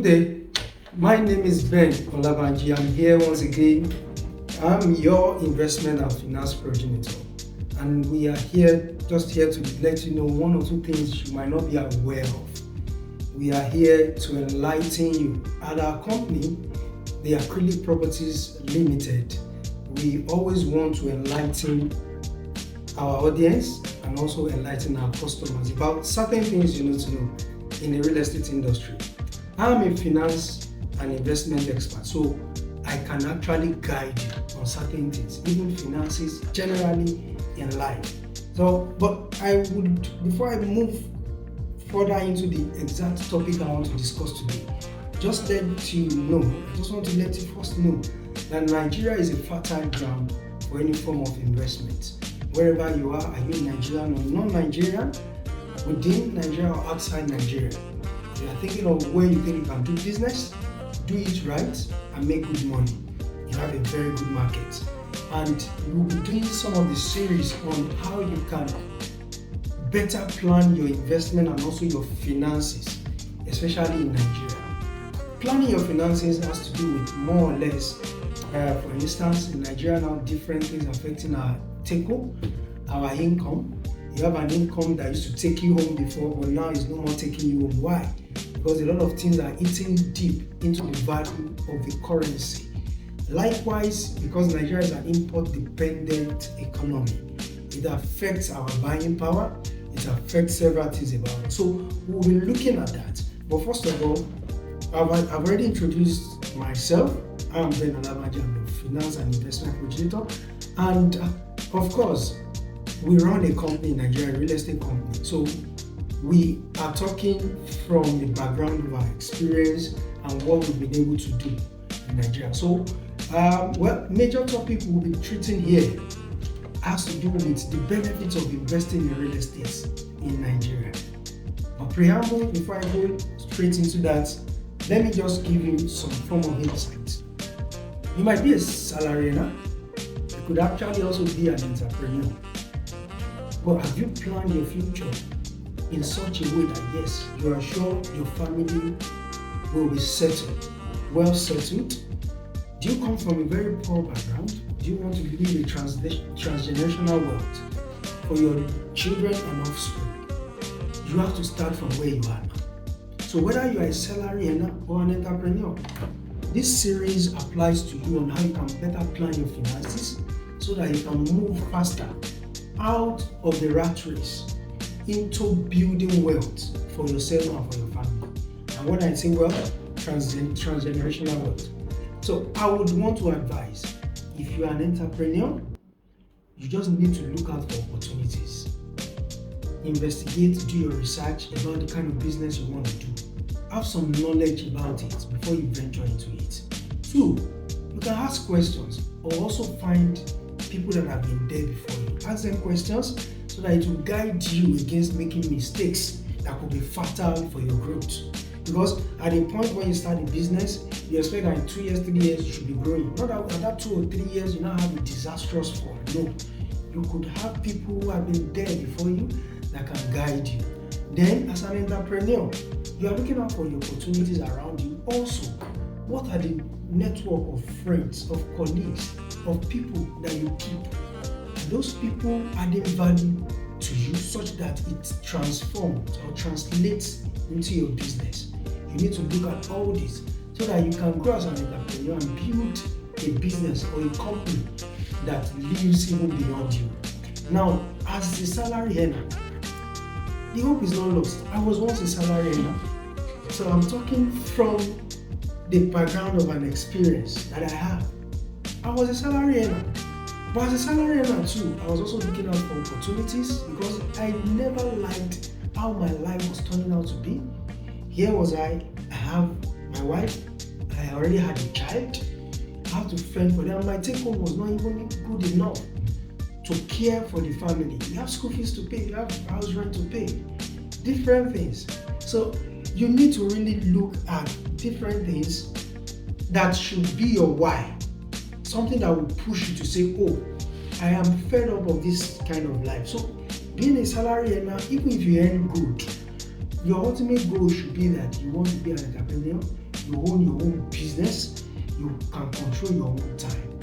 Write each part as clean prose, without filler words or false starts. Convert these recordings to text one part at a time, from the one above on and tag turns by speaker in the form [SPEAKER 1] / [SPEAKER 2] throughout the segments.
[SPEAKER 1] Good day, my name is Ben Olabanji. I'm here once again. I'm your investment and finance coordinator, and we are here to let you know one or two things you might not be aware of. We are here to enlighten you. At our company, the Acrylic Properties Limited, we always want to enlighten our audience and also enlighten our customers about certain things you need to know in the real estate industry. I'm a finance and investment expert, so I can actually guide you on certain things, even finances generally in life. But I would, before I move further into the exact topic I want to discuss today, I just want to let you first know that Nigeria is a fertile ground for any form of investment. Wherever you are you Nigerian or non-Nigerian, within Nigeria or outside Nigeria, if you are thinking of where you think you can do business, do it right and make good money, you have a very good market. And we'll be doing some of the series on how you can better plan your investment and also your finances, especially in Nigeria. Planning your finances has to do with more or less, for instance, in Nigeria now, different things affecting our take-home, our income. You have an income that used to take you home before, but now is no more taking you home. Why? Because a lot of things are eating deep into the value of the currency. Likewise, because Nigeria is an import-dependent economy, it affects our buying power, it affects several things about it. So we'll be looking at that. But first of all, I've already introduced myself. I'm Ben Olabanji, I'm a finance and investment coordinator. And of course, we run a company in Nigeria, a real estate company. So we are talking from the background of our experience and what we've been able to do in Nigeria. So, major topic we'll be treating here has to do with the benefits of investing in real estate in Nigeria. But preamble, before I go straight into that, let me just give you some form of insight. You might be a salary earner. You could actually also be an entrepreneur. But have you planned your future in such a way that yes, you are sure your family will be settled, well settled? Do you come from a very poor background? Do you want to leave a transgenerational wealth for your children and offspring? You have to start from where you are now. So whether you are a salary earner or an entrepreneur, this series applies to you on how you can better plan your finances so that you can move faster out of the rat race into building wealth for yourself and for your family. And when I say wealth, transgenerational wealth. So I would want to advise, if you are an entrepreneur, you just need to look out for opportunities. Investigate, do your research about the kind of business you want to do. Have some knowledge about it before you venture into it. 2, you can ask questions or also find people that have been there before you. Ask them questions so that it will guide you against making mistakes that could be fatal for your growth. Because at a point when you start a business, you expect that in 2 years, 3 years you should be growing. Not that at that 2 or 3 years you now have a disastrous fall. No. You could have people who have been there before you that can guide you. Then as an entrepreneur, you are looking out for the opportunities around you. Also, what are the network of friends, of colleagues, of people that you keep? Are those people adding value to you such that it transforms or translates into your business? You need to look at all this so that you can grow as an entrepreneur and build a business or a company that lives even beyond you. Now, as a salary earner, the hope is not lost. I was once a salary earner, so I'm talking from the background of an experience that I have. I was a salary earner, but as a salary earner too, I was also looking out for opportunities because I never liked how my life was turning out to be. Here was I have my wife, I already had a child, I have to fend for them. My take home was not even good enough to care for the family. You have school fees to pay, you have house rent to pay, different things. So you need to really look at different things that should be your why. Something that will push you to say, oh, I am fed up of this kind of life. So being a salary earner, even if you earn good, your ultimate goal should be that you want to be an entrepreneur, you own your own business, you can control your own time.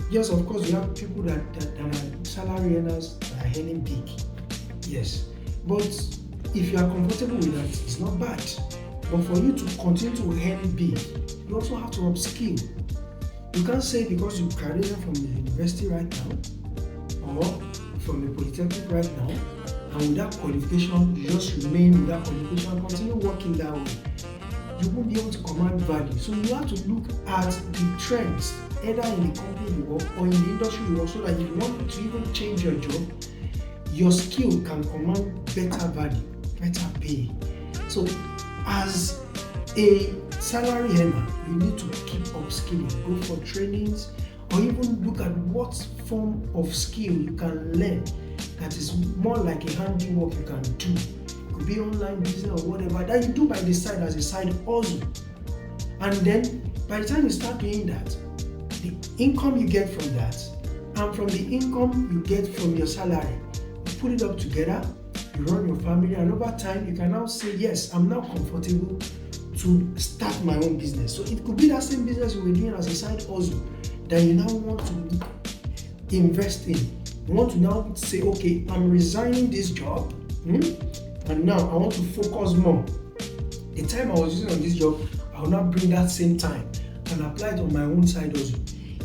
[SPEAKER 1] Yes, of course, you have people that are salary earners that are earning big. Yes, but if you are comfortable with that, it's not bad. But for you to continue to earn big, you also have to upskill. You can't say because you graduated from the university right now or from the polytechnic right now, and without qualification, you just remain without qualification and continue working that way. You won't be able to command value. So you have to look at the trends, either in the company you work or in the industry you work, so that if you want to even change your job, your skill can command better value, better pay. So as a salary earner, you need to keep upskilling, go for trainings, or even look at what form of skill you can learn that is more like a handiwork you can do. It could be online business or whatever that you do by the side as a side hustle. And then by the time you start doing that, the income you get from that and from the income you get from your salary, you put it up together, you run your family, and over time you can now say, yes, I'm now comfortable to start my own business. So it could be that same business you were doing as a side hustle that you now want to invest in. You want to now say, okay, I'm resigning this job, and now I want to focus more. The time I was using on this job, I will now bring that same time and apply it on my own side hustle.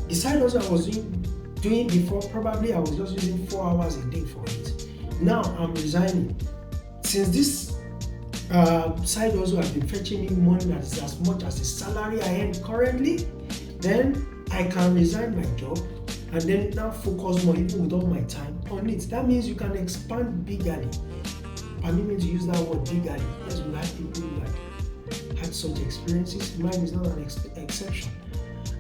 [SPEAKER 1] The side hustle I was doing before, probably I was just using 4 hours a day for it. Now I'm resigning. Since this side hustle has been fetching me money that is as much as the salary I earn currently, then I can resign my job and then now focus more, even with all my time, on it. That means you can expand bigly. Permit me to use that word, bigly. Yes, we had people who had such experiences. Mine is not an exception.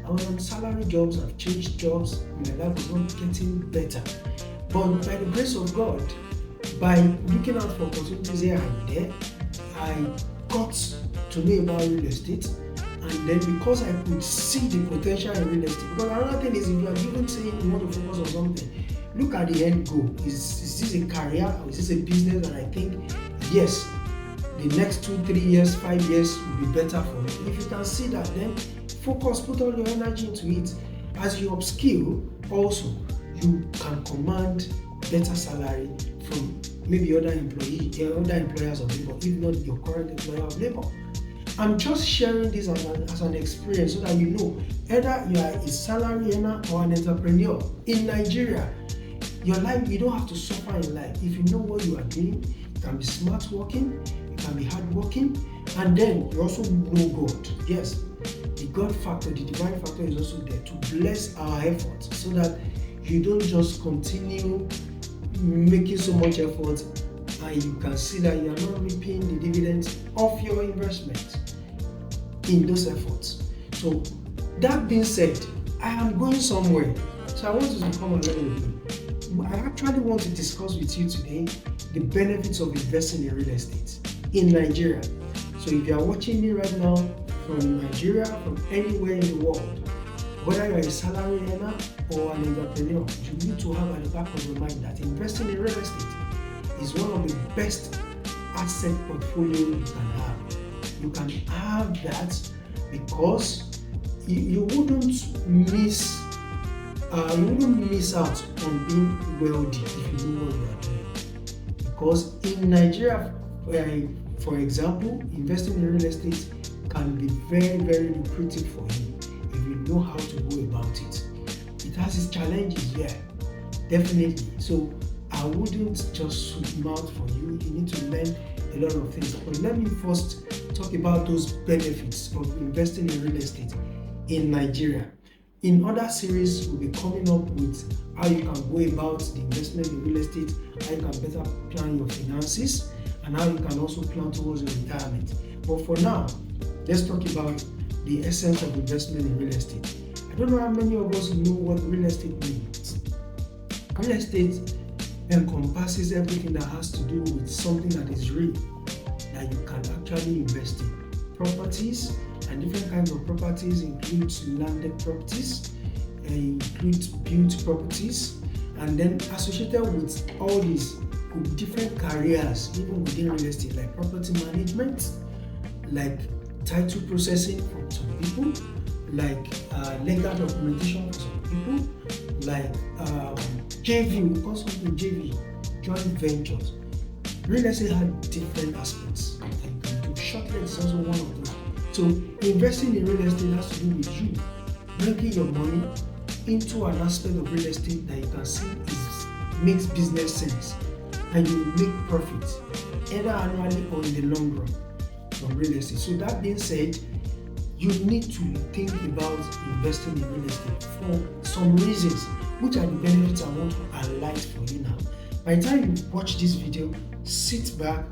[SPEAKER 1] I was on salary jobs, I've changed jobs, my life is not getting better. But by the grace of God, by looking out for opportunities here and there, I got to know about real estate. And then because I could see the potential in real estate, because another thing is, if you are given saying you want to focus on something, look at the end goal. Is this a career or is this a business that I think, yes, the next 2, 3 years, 5 years will be better for me? If you can see that, then focus, put all your energy into it. As you upskill, also, you can command better salary from maybe other employers of labor, if not your current employer of labor. I'm just sharing this as an experience so that you know, either you are a salary earner or an entrepreneur in Nigeria, your life, you don't have to suffer in life. If you know what you are doing, you can be smart working, you can be hard working, and then you also know God. Yes, the God factor, the divine factor is also there to bless our efforts so that you don't just continue making so much effort and you can see that you are not reaping the dividends of your investment in those efforts. So that being said, I am going somewhere, so I want you to come along with me. I actually want to discuss with you today the benefits of investing in real estate in Nigeria. So if you are watching me right now from Nigeria, from anywhere in the world, whether you are a salary earner or an entrepreneur, you need to have at the back of your mind that investing in real estate is one of the best asset portfolio you can have. You can have that because you wouldn't miss out on being wealthy if you know what you are doing. Because in Nigeria, for example, investing in real estate can be very, very lucrative for you if you know how to go about it. It has its challenges, yeah, definitely. So I wouldn't just zoom out for you. You need to learn a lot of things. But let me first talk about those benefits of investing in real estate in Nigeria. In other series, we'll be coming up with how you can go about the investment in real estate, how you can better plan your finances, and how you can also plan towards your retirement. But for now, let's talk about the essence of investment in real estate. I don't know how many of us know what real estate means. Real estate encompasses everything that has to do with something that is real, that you can actually invest in. Properties and different kinds of properties include landed properties, include built properties, and then associated with all these could be different careers even within real estate, like property management, like title processing for some people, like legal documentation for some people, like JV, we call something JV, joint ventures. Real estate has different aspects that you can do. Shortlet is also one of those. So investing in real estate has to do with you bringing your money into an aspect of real estate that you can see makes business sense, and you make profits either annually or in the long run from real estate. So that being said, you need to think about investing in real estate for some reasons, which are the benefits I want to highlight for you now. By the time you watch this video, sit back,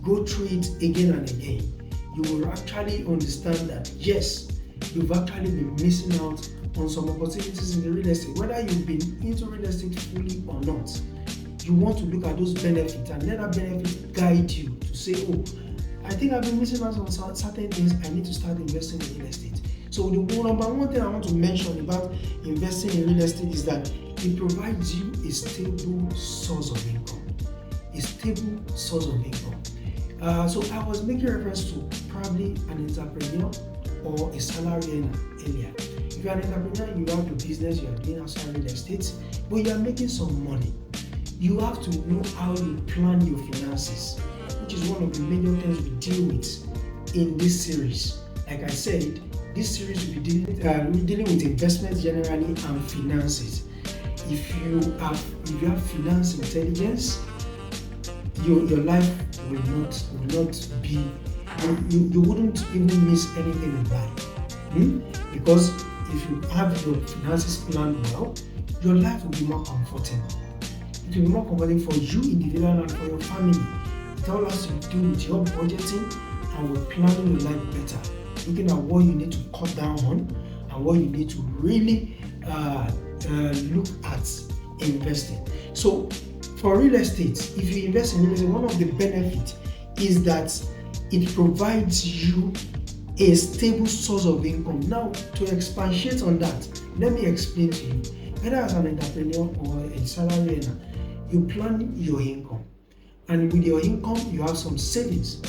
[SPEAKER 1] go through it again and again. You will actually understand that yes, you've actually been missing out on some opportunities in the real estate. Whether you've been into real estate fully or not, you want to look at those benefits and let that benefit guide you to say, oh, I think I've been missing out on certain things. I need to start investing in real estate. So the number one thing I want to mention about investing in real estate is that it provides you a stable source of income. A stable source of income. So I was making reference to probably an entrepreneur or a salary earner earlier. If you're an entrepreneur, you have your business, you are doing outside real estate, but you are making some money. You have to know how you plan your finances, which is one of the major things we deal with in this series. Like I said, this series will be dealing with investments generally and finances. If you have finance intelligence, your life will not be, you wouldn't even miss anything in life. Because if you have your finances planned well, your life will be more comfortable. It will be more comfortable for you individually and for your family. It all has to do with your budgeting and with planning your life better. Looking at what you need to cut down on and what you need to really look at investing. So for real estate, if you invest in real estate, one of the benefits is that it provides you a stable source of income. Now, to expatiate on that, let me explain to you. Whether as an entrepreneur or a salary earner, you plan your income, and with your income, you have some savings.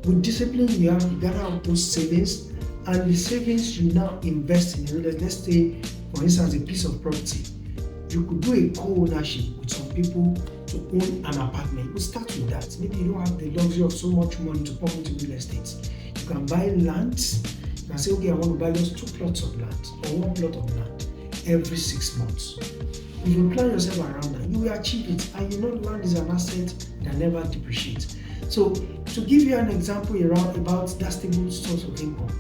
[SPEAKER 1] With discipline, you have to gather out those savings, and the savings you now invest in real estate. Let's say, for instance, a piece of property. You could do a co-ownership with some people to own an apartment. You start with that. Maybe you don't have the luxury of so much money to pump into real estate. You can buy land. You can say, okay, I want to buy just 2 plots of land or 1 plot of land every 6 months. If you plan yourself around that, you will achieve it. And you know land is an asset that never depreciates. So to give you an example about that stable source of income,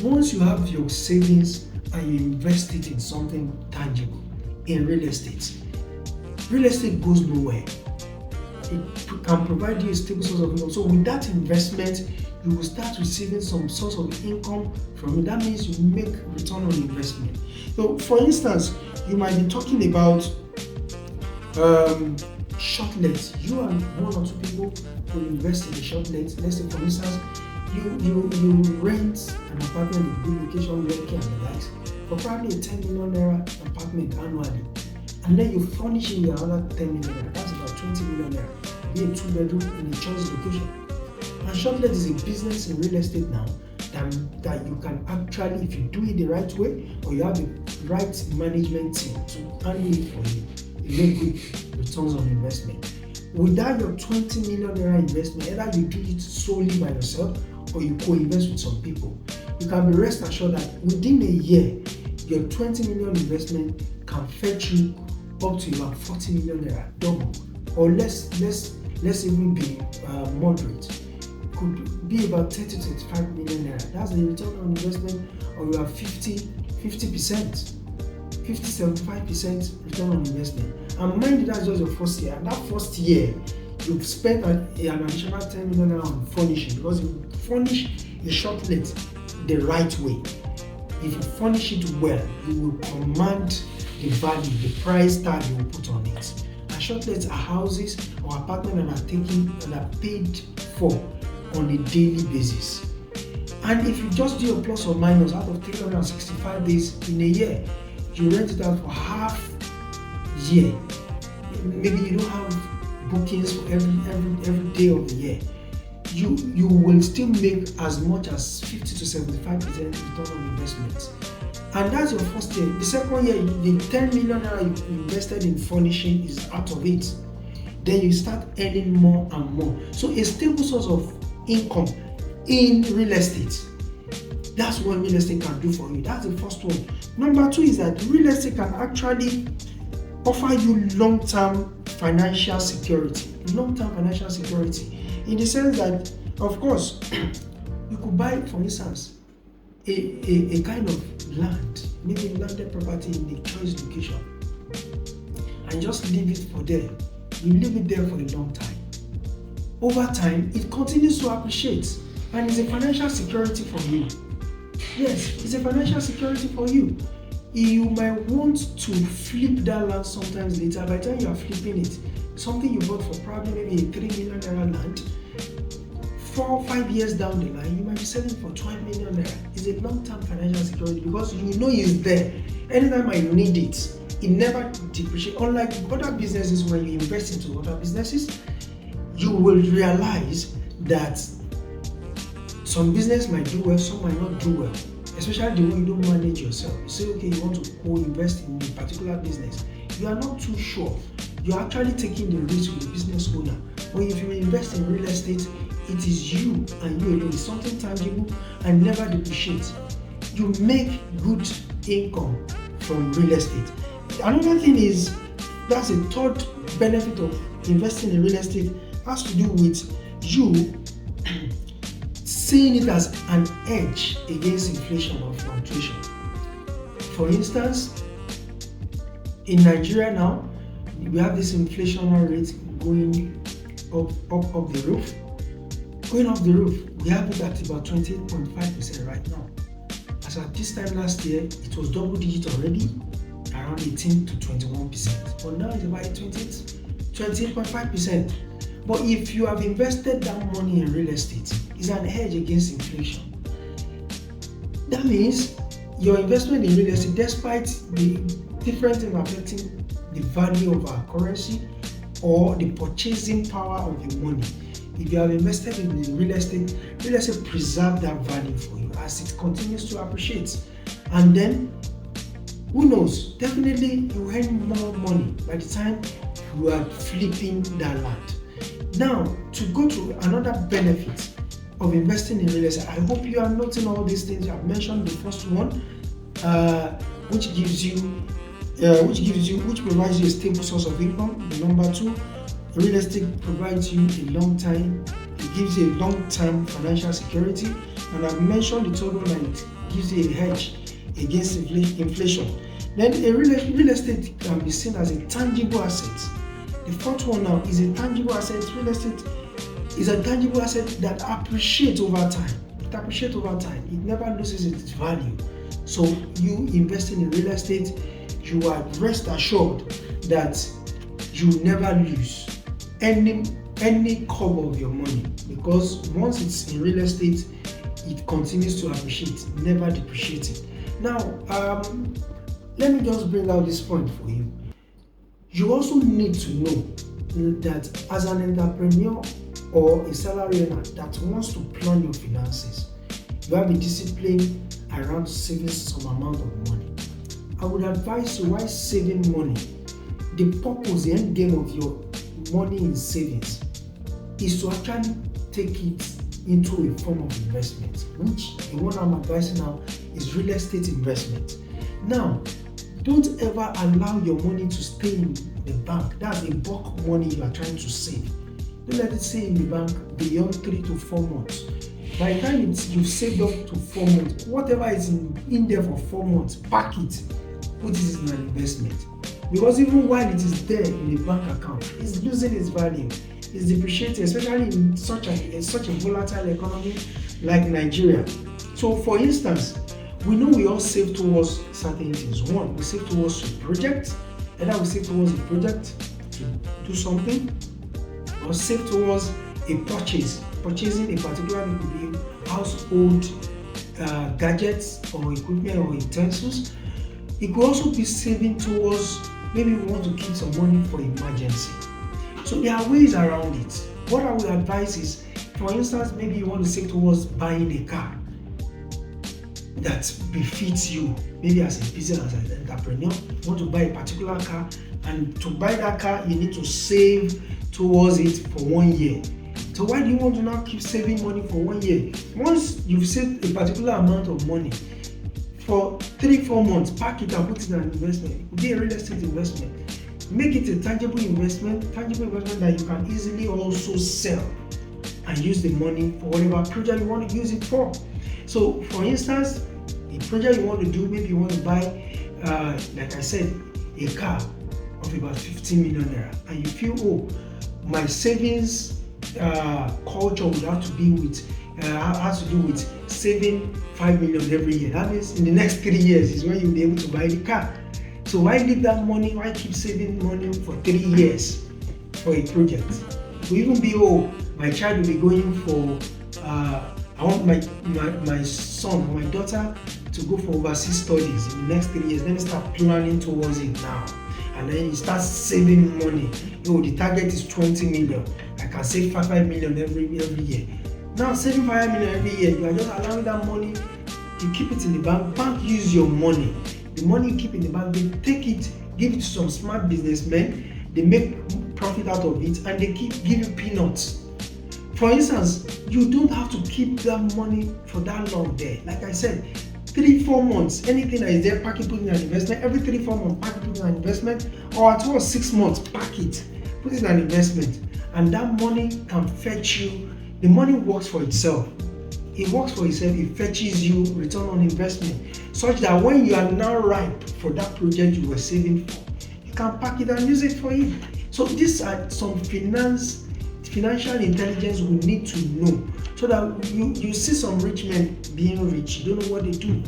[SPEAKER 1] once you have your savings and you invest it in something tangible, in real estate goes nowhere. It can provide you a stable source of income. So with that investment, you will start receiving some source of income from it. That means you make return on investment. So for instance, you might be talking about shortlets. You and 1 or 2 people will invest in a shortlet. Let's say, for instance, you rent an apartment in good location, Lekki and the likes, for probably a 10 million naira apartment annually, and then you furnish it with another 10 million naira. That's about 20 million naira. Be a 2-bedroom in a choice location. And shortlet is a business in real estate now that you can actually, if you do it the right way, or you have the right management team to handle it for you, you make good returns on investment. Without your 20 million naira investment, either you do it solely by yourself or you co-invest with some people, you can be rest assured that within a year, your 20 million investment can fetch you up to about 40 million naira, double, or let's even be moderate. Could be about 30 to 35 million naira. That's the return on investment of your 50%, 75% return on investment. And mind you, that's just your first year. And that first year, you've spent an additional 10 million naira on furnishing, because you furnish a shortlet the right way. If you furnish it well, you will command the value, the price tag you will put on it. And shortlets are houses or apartments that are paid for on a daily basis. And if you just do a plus or minus out of 365 days in a year, you rent it out for half year. Maybe you don't have bookings for every day of the year. you will still make as much as 50 to 75% return on investment. And that's your first year. The second year, the 10 million naira you invested in furnishing is out of it. Then you start earning more and more. So a stable source of income in real estate. That's what real estate can do for you. That's the first one. Number two is that real estate can actually offer you long-term financial security. Long-term financial security. In the sense that, of course, you could buy, for instance, a kind of land, maybe landed property in the choice location, and just leave it for there. You leave it there for a long time. Over time, it continues to appreciate, and it's a financial security for you. Yes, it's a financial security for you. You might want to flip that land sometimes later. By the time you are flipping it, something you bought for probably maybe a 3 million naira land, 4 or 5 years down the line, you might be selling for 12 million naira. It's a long-term financial security because you know it's there. Anytime I need it, it never depreciates. Unlike other businesses, when you invest into other businesses, you will realize that some business might do well, some might not do well. Especially the way you don't manage yourself. You say, okay, you want to co-invest in a particular business. You are not too sure. You're actually taking the risk with the business owner. But if you invest in real estate, it is you and you alone. It's something tangible and never depreciates. You make good income from real estate. Another thing is, that's a third benefit of investing in real estate, has to do with you seeing it as an hedge against inflation or fluctuation. For instance, in Nigeria now, we have this inflationary rate going up the roof. Going off the roof, we have it at about 28.5% right now. As at this time last year, it was double digit already, around 18 to 21%. But now it's about 28.5%. But if you have invested that money in real estate, it's an hedge against inflation. That means your investment in real estate, despite the different things affecting the value of our currency or the purchasing power of your money, if you have invested in real estate preserves that value for you as it continues to appreciate. And then, who knows, definitely you earn more money by the time you are flipping that land. Now, to go to another benefit of investing in real estate, I hope you are noting all these things. I've mentioned the first one, which provides you a stable source of income. The number two, real estate provides you a long time. It gives you a long-term financial security, and I've mentioned the third one, and it gives you a hedge against inflation. Then a real estate can be seen as a tangible asset. The fourth one now is a tangible asset. Real estate is a tangible asset that appreciates over time. It appreciates over time. It never loses its value. So you investing in real estate, you are rest assured that you never lose any cover of your money, because once it's in real estate, it continues to appreciate, never depreciating. Now, let me just bring out this point for you. You also need to know that as an entrepreneur or a salary earner that wants to plan your finances, you have a discipline around saving some amount of money. I would advise you, while saving money, the purpose, the end game of your money in savings is to actually take it into a form of investment, which the one I'm advising now is real estate investment. Now, don't ever allow your money to stay in the bank. That's a bulk money you are trying to save. Don't let it stay in the bank beyond 3 to 4 months. By the time you've saved up to 4 months, whatever is in there for 4 months, pack it, put it in an investment. Because even while it is there in the bank account, it's losing its value, it's depreciating, especially in such a volatile economy like Nigeria. So, for instance, we know we all save towards certain things. One, we save towards a project, either we save towards a project to do something, or save towards a purchasing a particular, it could be household gadgets or equipment or utensils. It could also be saving towards, maybe we want to keep some money for emergency. So there are ways around it. What I would advise is, For instance, maybe you want to save towards buying a car that befits you. Maybe as a business, as an entrepreneur, you want to buy a particular car, and to buy that car, you need to save towards it for 1 year. So why do you want to now keep saving money for 1 year? Once you've saved a particular amount of money, for 3-4 months, pack it and put it in an investment. It could be a real estate investment. Make it a tangible investment that you can easily also sell and use the money for whatever project you want to use it for. So, for instance, a project you want to do, maybe you want to buy, like I said, a car of about 15 million naira, and you feel, oh, my savings culture would have to be with, has to do with saving 5 million every year. That means in the next 3 years is when you'll be able to buy the car. So why leave that money? Why keep saving money for 3 years for a project? It will even be, oh, my child will be going for, I want my son or my daughter to go for overseas studies in the next 3 years. Let me start planning towards it now. And then you start saving money. Oh, the target is 20 million. I can save 5 million every year. Now, saving 5 million every year, you are just allowing that money, you keep it in the bank. Bank use your money. The money you keep in the bank, they take it, give it to some smart businessmen, they make profit out of it, and they give you peanuts. For instance, you don't have to keep that money for that long there. Like I said, 3-4 months, anything that is there, pack it, put it in an investment. Every 3-4 months, pack it, put it in an investment. Or at least 6 months, pack it, put it in an investment. And that money can fetch you. The money works for itself. It works for itself. It fetches you return on investment, such that when you are now ripe for that project you were saving for, you can pack it and use it for it. So these are some financial intelligence we need to know, so that you see some rich men being rich. You don't know what they do.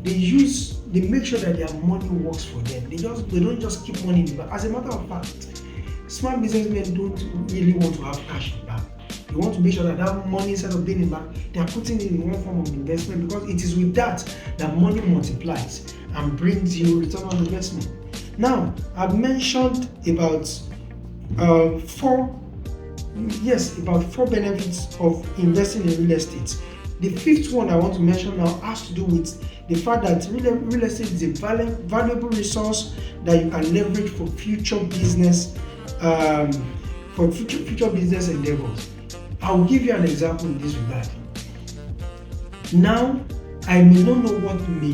[SPEAKER 1] They make sure that their money works for them. They don't just keep money in the bank. As a matter of fact, smart businessmen don't really want to have cash in the bank. They want to make sure that money, instead of being in the bank, they are putting it in one form of investment, because it is with that money multiplies and brings you return on investment. Now, I've mentioned about 4 benefits of investing in real estate. The 5th one I want to mention now has to do with the fact that real estate is a valuable resource that you can leverage for future business, future business endeavors. I'll give you an example in this regard. Now, I may not know what may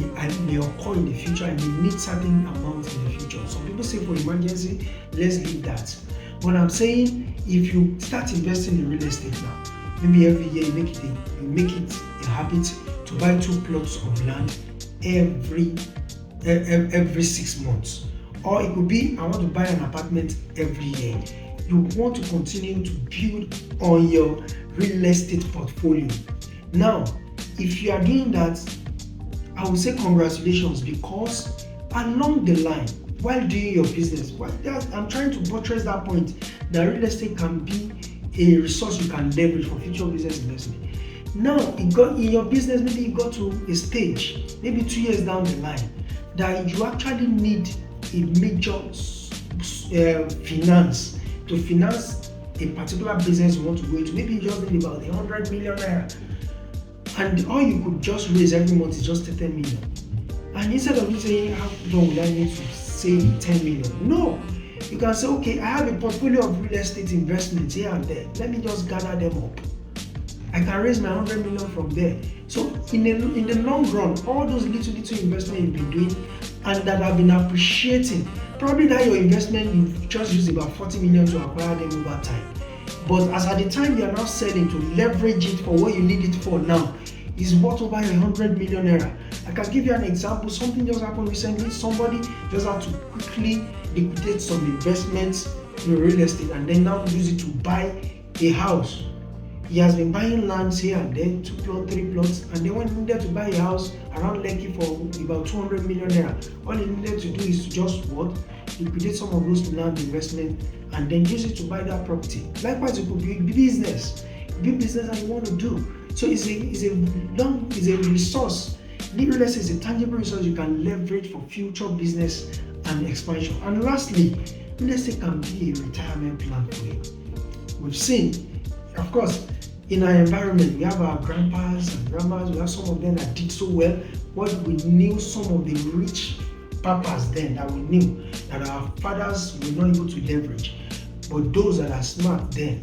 [SPEAKER 1] occur in the future. I may need certain amounts in the future. Some people say for emergency, let's leave that. But I'm saying, if you start investing in real estate now, maybe every year you make it a habit to buy 2 plots of land every 6 months. Or it could be, I want to buy an apartment every year. You want to continue to build on your real estate portfolio. Now, if you are doing that, I will say congratulations, because along the line, while doing your business, I'm trying to buttress that point, that real estate can be a resource you can leverage for future business investment. Now, in your business, maybe you got to a stage, maybe 2 years down the line, that you actually need a major finance to finance a particular business you want to go into. Maybe you just need about 100 million naira, and all you could just raise every month is just 10 million. And instead of you saying, how long will I need to save 10 million? No, you can say, okay, I have a portfolio of real estate investments here and there. Let me just gather them up. I can raise my 100 million from there. So in the long run, all those little investments you've been doing and that have been appreciating, probably that your investment, you've just used about 40 million to acquire them over time. But as at the time you are now selling, to leverage it for what you need it for now, is worth over 100 million naira. I can give you an example. Something just happened recently. Somebody just had to quickly liquidate some investments in real estate and then now use it to buy a house. He has been buying lands here and there, 2 plots, 3 plots, and then when he needed to buy a house around Lekki for about 200 million naira, all he needed to do is to just liquidate some of those land investment and then use it to buy that property. Likewise, it could be business that you want to do. So it's a resource. Real estate is a tangible resource you can leverage for future business and expansion. And lastly, real estate can be a retirement plan for you. We've seen, of course, in our environment, we have our grandpas and grandmas, we have some of them that did so well, but we knew some of the rich papas then that we knew that our fathers were not able to leverage. But those that are smart then,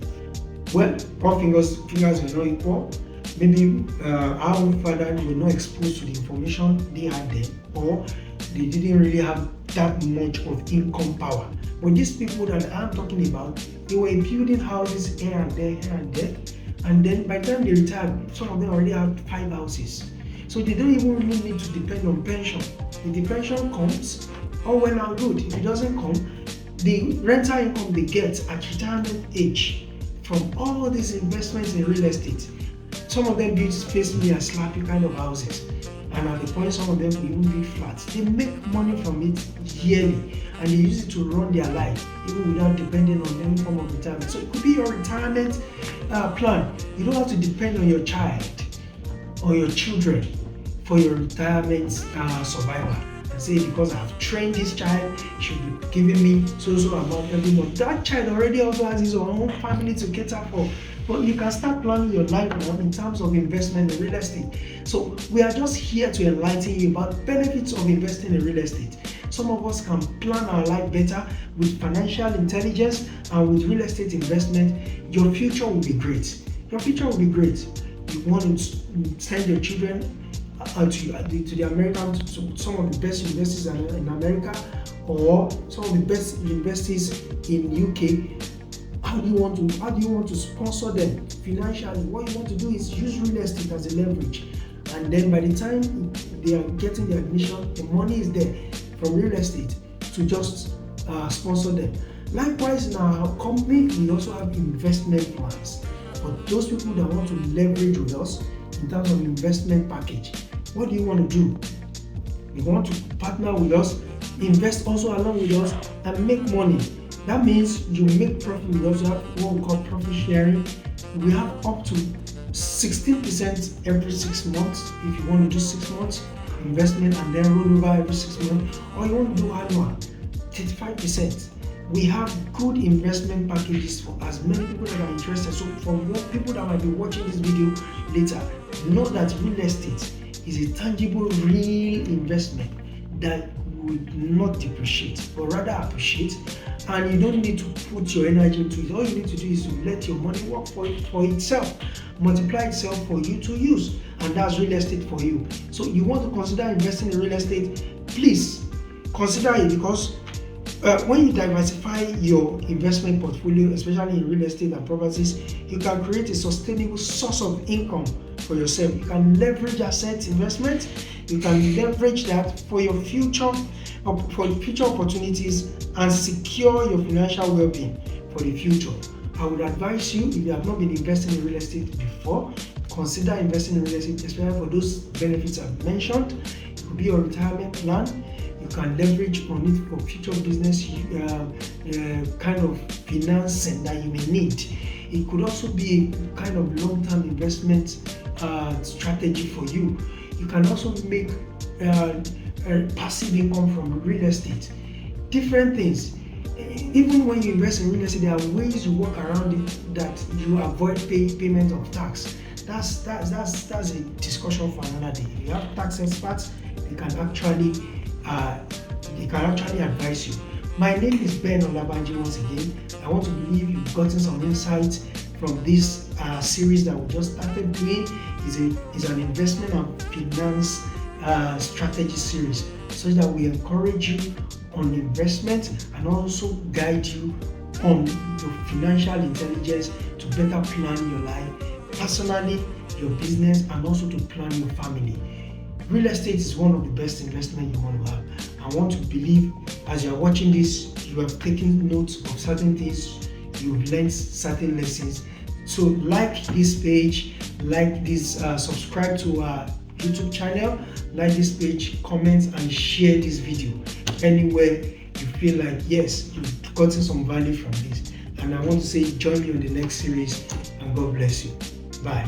[SPEAKER 1] well, all fingers were not equal. Maybe our own father were not exposed to the information they had then, or they didn't really have that much of income power. But these people that I'm talking about, they were building houses here and there, and then by the time they retired, some of them already have 5 houses. So they don't even really need to depend on pension. If the pension comes, all well and good. If it doesn't come, the rental income they get at retirement age from all these investments in real estate. Some of them build face me and slap you kind of houses, and at the point some of them will even be flat. They make money from it yearly, and they use it to run their life even without depending on any form of retirement. So it could be your retirement plan. You don't have to depend on your child or your children for your retirement survival. And say, because I've trained this child, he should be giving me so amount every month. That child already also has his own family to cater for. But you can start planning your life now in terms of investment in real estate. So we are just here to enlighten you about benefits of investing in real estate. Some of us can plan our life better with financial intelligence and with real estate investment. Your future will be great. Your future will be great. You want to send your children to the American, to some of the best universities in America, or some of the best universities in UK. How do you want to sponsor them financially? What you want to do is use real estate as a leverage, and then by the time they are getting the admission, the money is there from real estate to just sponsor them. Likewise, in our company, we also have investment plans for those people that want to leverage with us in terms of investment package. What do you want to do? You want to partner with us, invest also along with us, and make money. That means you make profit with us. You have what we call profit sharing. We have up to 16% every 6 months if you want to do 6 months investment and then roll over every 6 months, or you want to do annual 35%. We have good investment packages for as many people that are interested. So for people that might be watching this video later, know that real estate is a tangible, real investment that would not depreciate, but rather appreciate. And you don't need to put your energy into it. All you need to do is to let your money work for itself, multiply itself for you to use, and that's real estate for you. So you want to consider investing in real estate, please consider it, because when you diversify your investment portfolio, especially in real estate and properties, you can create a sustainable source of income for yourself. You can leverage asset investment. You can leverage that for your future opportunities and secure your financial well-being for the future. I would advise you, if you have not been investing in real estate before, consider investing in real estate, especially for those benefits I've mentioned. It could be your retirement plan. You can leverage on it for future business kind of financing that you may need. It could also be a kind of long-term investment strategy for you. You can also make passive income from real estate. Different things. Even when you invest in real estate, there are ways you work around it that you avoid payment of tax. That's a discussion for another day. If you have tax experts, they can actually advise you. My name is Ben Olabanji once again. I want to believe you've gotten some insights from this series that we just started doing. Is an investment and finance strategy series, so that we encourage you on investment and also guide you on your financial intelligence to better plan your life personally, your business, and also to plan your family. Real estate is one of the best investments you want to have. I want to believe as you are watching this, you have taken notes of certain things, you've learned certain lessons. So like this page, like this, subscribe to our YouTube channel, like this page, comment and share this video anywhere you feel like, yes, you've gotten some value from this. And I want to say join me on the next series, and God bless you. Bye.